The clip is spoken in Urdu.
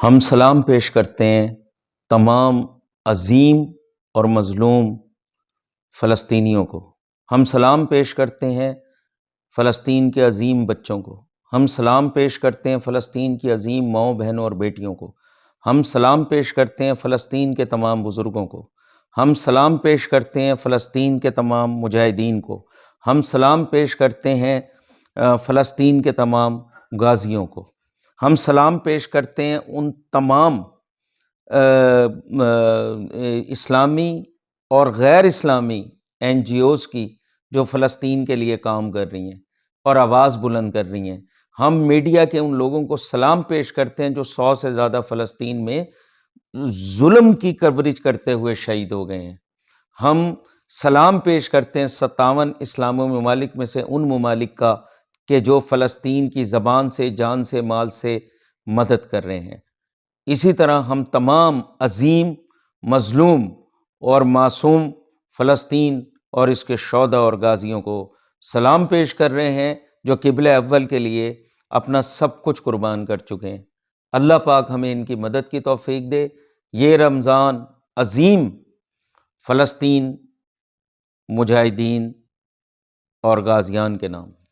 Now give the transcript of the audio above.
ہم سلام پیش کرتے ہیں تمام عظیم اور مظلوم فلسطینیوں کو۔ ہم سلام پیش کرتے ہیں فلسطین کے عظیم بچوں کو۔ ہم سلام پیش کرتے ہیں فلسطین کی عظیم ماؤں بہنوں اور بیٹیوں کو۔ ہم سلام پیش کرتے ہیں فلسطین کے تمام بزرگوں کو۔ ہم سلام پیش کرتے ہیں فلسطین کے تمام مجاہدین کو۔ ہم سلام پیش کرتے ہیں فلسطین کے تمام غازیوں کو۔ ہم سلام پیش کرتے ہیں ان تمام اسلامی اور غیر اسلامی NGOs کی جو فلسطین کے لیے کام کر رہی ہیں اور آواز بلند کر رہی ہیں۔ ہم میڈیا کے ان لوگوں کو سلام پیش کرتے ہیں جو 100 سے زیادہ فلسطین میں ظلم کی کوریج کرتے ہوئے شہید ہو گئے ہیں۔ ہم سلام پیش کرتے ہیں 57 اسلامی ممالک میں سے ان ممالک کا کہ جو فلسطین کی زبان سے، جان سے، مال سے مدد کر رہے ہیں۔ اسی طرح ہم تمام عظیم، مظلوم اور معصوم فلسطین اور اس کے شہداء اور غازیوں کو سلام پیش کر رہے ہیں جو قبلہ اول کے لیے اپنا سب کچھ قربان کر چکے ہیں۔ اللہ پاک ہمیں ان کی مدد کی توفیق دے۔ یہ رمضان عظیم فلسطین، مجاہدین اور غازیان کے نام۔